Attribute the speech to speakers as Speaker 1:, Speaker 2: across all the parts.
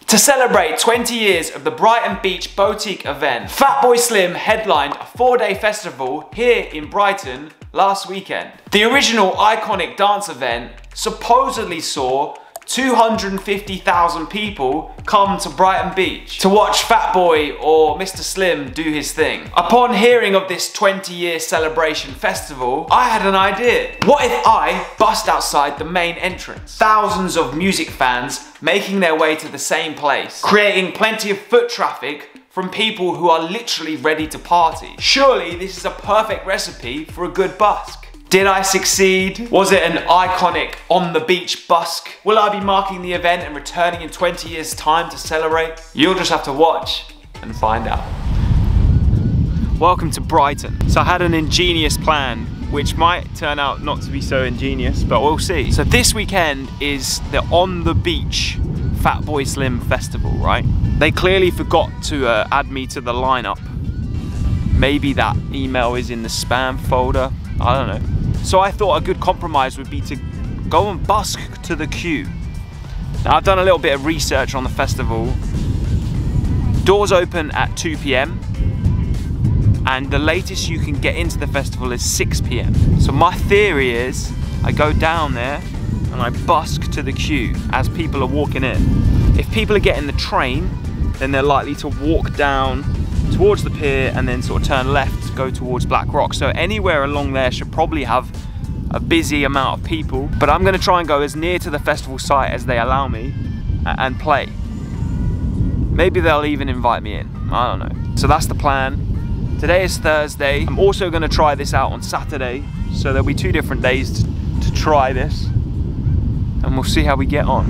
Speaker 1: To celebrate 20 years of the Brighton Beach Boutique event, Fatboy Slim headlined a 4-day festival here in Brighton last weekend. The original iconic dance event supposedly saw 250,000 people come to Brighton Beach to watch Fatboy or Mr. Slim do his thing. Upon hearing of this 20-year celebration festival, I had an idea. What if I bust outside the main entrance? Thousands of music fans making their way to the same place, creating plenty of foot traffic from people who are literally ready to party. Surely this is a perfect recipe for a good busk. Did I succeed? Was it an iconic on the beach busk? Will I be marking the event and returning in 20 years time to celebrate? You'll just have to watch and find out. Welcome to Brighton. So I had an ingenious plan, which might turn out not to be so ingenious, but we'll see. So this weekend is the On the Beach Fatboy Slim Festival, right? They clearly forgot to add me to the lineup. Maybe that email is in the spam folder. I don't know. So I thought a good compromise would be to go and busk to the queue. Now I've done a little bit of research on the festival. Doors open at 2 PM and the latest you can get into the festival is 6 PM. So my theory is I go down there and I busk to the queue as people are walking in. If people are getting the train, then they're likely to walk down towards the pier and then sort of turn left to go towards Black Rock. So anywhere along there should probably have a busy amount of people, but I'm gonna try and go as near to the festival site as they allow me and play. Maybe they'll even invite me in, I don't know. So that's the plan. Today is Thursday. I'm also gonna try this out on Saturday, so there'll be 2 different days to try this, and we'll see how we get on.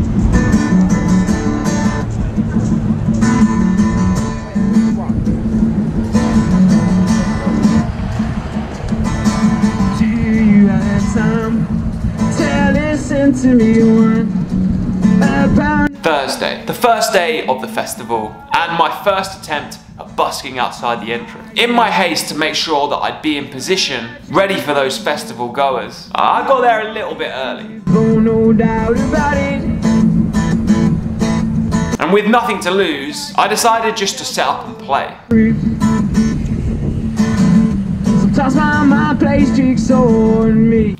Speaker 1: Thursday, the first day of the festival and my first attempt at busking outside the entrance. In my haste to make sure that I'd be in position, ready for those festival goers, I got there a little bit early. No doubt about it. And with nothing to lose, I decided just to set up and play.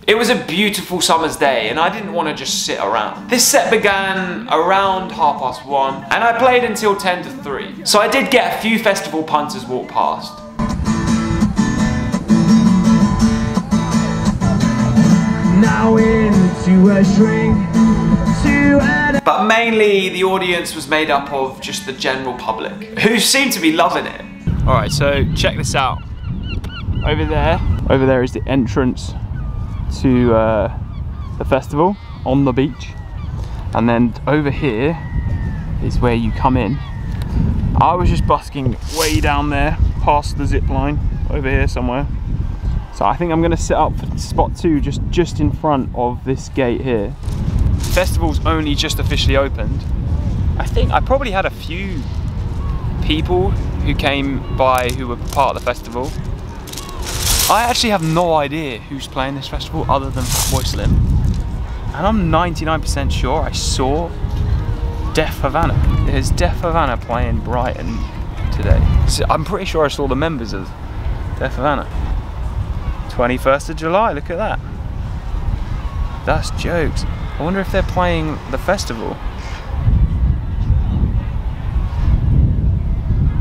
Speaker 1: It was a beautiful summer's day and I didn't want to just sit around. This set began around 1:30 and I played until 2 to 3. So I did get a few festival punters walk past. Now into a shrink, but mainly the audience was made up of just the general public, who seemed to be loving it. Alright, so check this out. Over there is the entrance to the festival on the beach, and then over here is where you come in. I was just busking way down there past the zip line over here somewhere, so I think I'm going to set up for spot 2 just in front of this gate here. The festival's only just officially opened. I think I probably had a few people who came by who were part of the festival. I actually have no idea who's playing this festival other than Fatboy Slim. And I'm 99% sure I saw Def Havana. There's Def Havana playing Brighton today. So I'm pretty sure I saw the members of Def Havana. 21st of July, look at that. That's jokes. I wonder if they're playing the festival.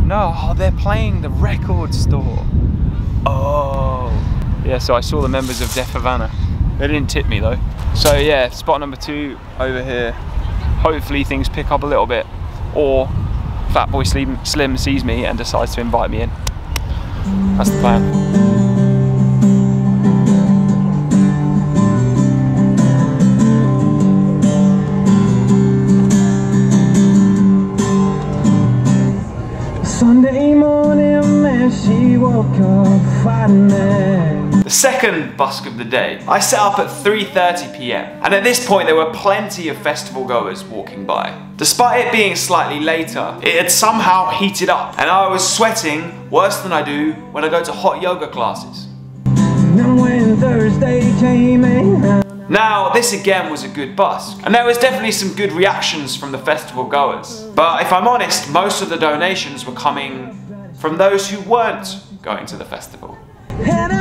Speaker 1: No, oh, they're playing the record store. Oh, yeah, so I saw the members of Def Havana. They didn't tip me though. So yeah, spot number 2 over here. Hopefully things pick up a little bit, or Fatboy Slim sees me and decides to invite me in. That's the plan. Sunday morning, man, she woke up fighting me. The second busk of the day, I set up at 3:30 PM, and at this point there were plenty of festival goers walking by. Despite it being slightly later, it had somehow heated up, and I was sweating worse than I do when I go to hot yoga classes. And when Thursday came around, Now, this again was a good busk, and there was definitely some good reactions from the festival goers. But if I'm honest, most of the donations were coming from those who weren't going to the festival.
Speaker 2: And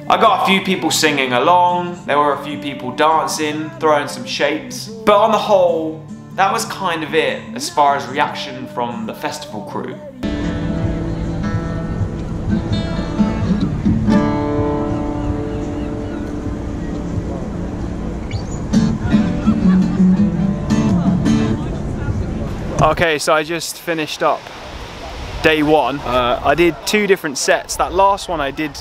Speaker 2: I
Speaker 1: got a few people singing along, there were a few people dancing, throwing some shapes, but on the whole, that was kind of it as far as reaction from the festival crew. Okay, so I just finished up day one. I did 2 different sets. That last one I did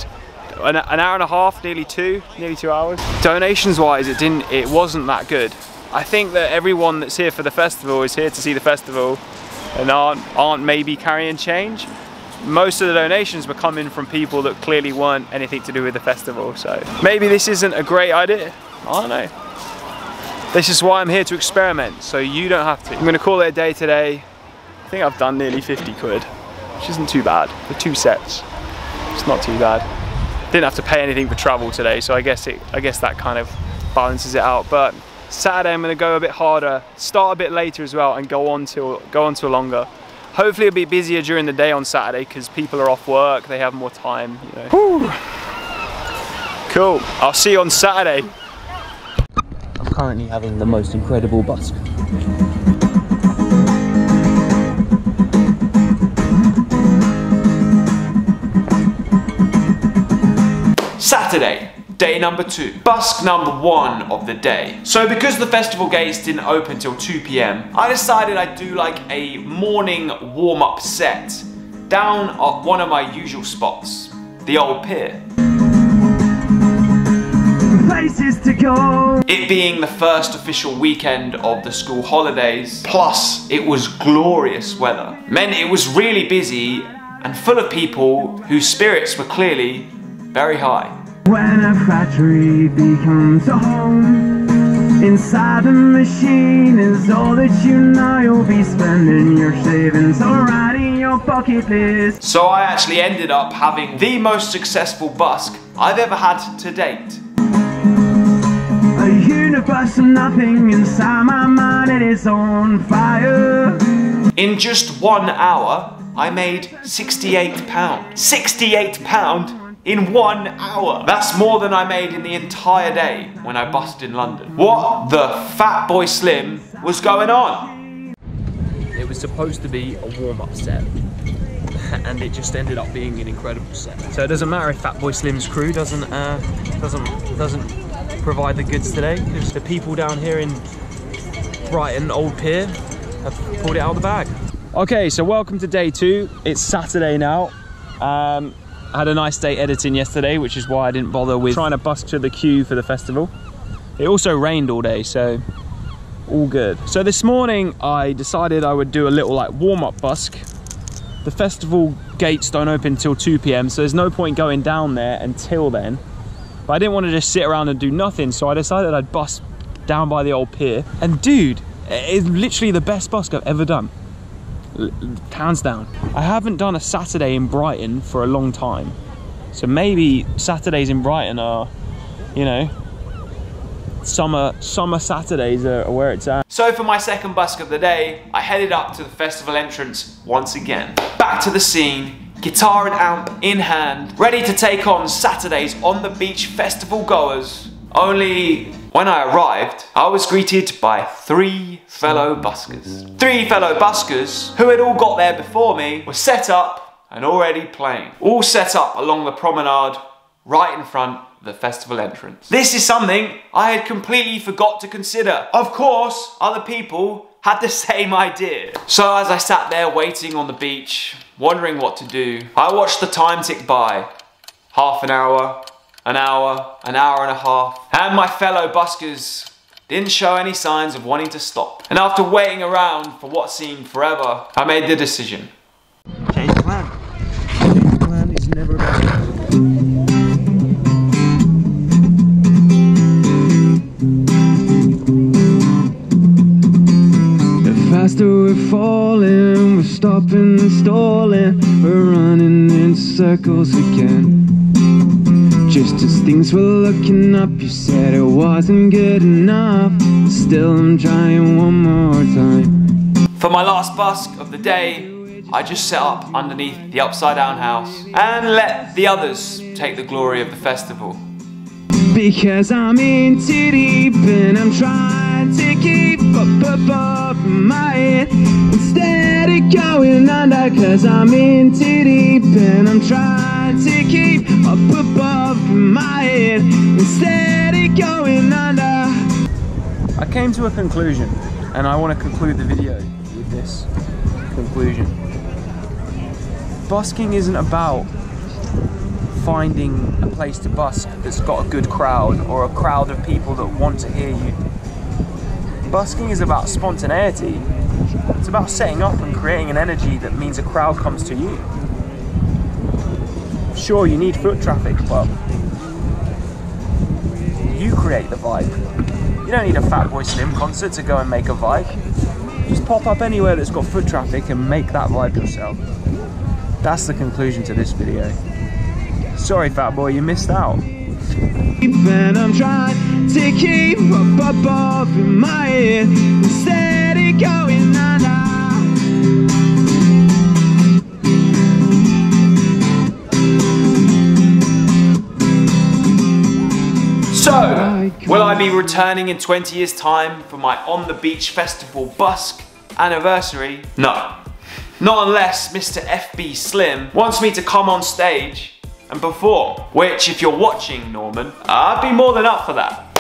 Speaker 1: an hour and a half, nearly 2 hours. Donations wise, it wasn't that good. I think that everyone that's here for the festival is here to see the festival and aren't maybe carrying change. Most of the donations were coming from people that clearly weren't anything to do with the festival, so maybe this isn't a great idea. I don't know. This is why I'm here to experiment, so you don't have to. I'm gonna call it a day today. I think I've done nearly 50 quid, which isn't too bad. For 2 sets, it's not too bad. Didn't have to pay anything for travel today, so I guess that kind of balances it out. But Saturday I'm gonna go a bit harder, start a bit later as well, and go on till longer. Hopefully it'll be busier during the day on Saturday because people are off work, they have more time, you know. Whew. Cool, I'll see you on Saturday.
Speaker 3: I'm currently having the most incredible busk.
Speaker 1: Saturday, day number 2, busk number 1 of the day. So because the festival gates didn't open till 2 PM, I decided I'd do like a morning warm-up set down at one of my usual spots, the old pier.
Speaker 2: places to go.
Speaker 1: It being the first official weekend of the school holidays, plus it was glorious weather, meant it was really busy and full of people whose spirits were clearly very high.
Speaker 2: When a factory becomes a home, inside the machine is all that you know. You'll be spending your savings on writing your bucket list.
Speaker 1: So I actually ended up having the most successful busk I've ever had to date.
Speaker 2: A universe of nothing inside my mind, it is on fire.
Speaker 1: In just 1 hour, I made £68. £68 in 1 hour. That's more than I made in the entire day when I busked in London. What the Fat Boy Slim was going on?
Speaker 3: It was supposed to be a warm-up set, and it just ended up being an incredible set. So it doesn't matter if Fat Boy Slim's crew doesn't provide the goods today, because the people down here in Brighton Old Pier have pulled it out of the bag. Okay, so welcome to day 2. It's Saturday now. I had a nice day editing yesterday, which is why I didn't bother with trying to busk to the queue for the festival. It also rained all day, so all good. So this morning I decided I would do a little like warm-up busk. The festival gates don't open till 2 PM, so there's no point going down there until then. But I didn't want to just sit around and do nothing, so I decided I'd busk down by the old pier. And dude, it's literally the best busk I've ever done. Hands down. I haven't done a Saturday in Brighton for a long time. So maybe Saturdays in Brighton are, you know, summer Saturdays are where it's at.
Speaker 1: So for my second busk of the day, I headed up to the festival entrance once again. Back to the scene, guitar and amp in hand, ready to take on Saturday's on the beach festival goers. Only when I arrived, I was greeted by 3 fellow buskers. 3 fellow buskers who had all got there before me, were set up and already playing. All set up along the promenade right in front of the festival entrance. This is something I had completely forgot to consider. Of course, other people had the same idea. So as I sat there waiting on the beach, wondering what to do, I watched the time tick by. Half an hour, an hour and a half, and my fellow buskers didn't show any signs of wanting to stop. And after waiting around for what seemed forever, I made the decision.
Speaker 3: Change the plan. Change the plan is never about
Speaker 2: Faster we're falling, we're stopping and stalling, we're running in circles again. Just as things were looking up, you said it wasn't good enough. Still I'm trying one more time.
Speaker 1: For my last busk of the day, I just set up underneath the upside down house and let the others take the glory of the festival.
Speaker 2: Because I'm in too deep and I'm trying to keep up above my head instead of going under. Cause I'm in too deep and I'm trying to keep up above my head instead of going under.
Speaker 3: I came to a conclusion, and I want to conclude the video with this conclusion. Busking isn't about finding a place to busk that's got a good crowd or a crowd of people that want to hear you. Busking is about spontaneity. It's about setting up and creating an energy that means a crowd comes to you. Sure, you need foot traffic, but you create the vibe. You don't need a Fatboy Slim concert to go and make a vibe. Just pop up anywhere that's got foot traffic and make that vibe yourself. That's the conclusion to this video. Sorry, Fatboy, you missed out.
Speaker 2: And I'm trying to keep up above in my head instead of going under.
Speaker 1: So, will I be returning in 20 years' time for my On the Beach Festival Busk anniversary? No. Not unless Mr. FB Slim wants me to come on stage and perform, which, if you're watching, Norman, I'd be more than up for that.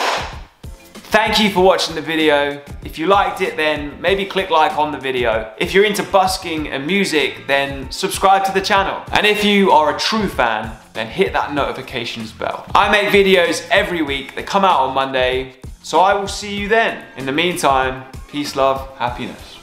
Speaker 1: Thank you for watching the video. If you liked it, then maybe click like on the video. If you're into busking and music, then subscribe to the channel. And if you are a true fan, then hit that notifications bell. I make videos every week. They come out on Monday, so I will see you then. In the meantime, peace, love, happiness.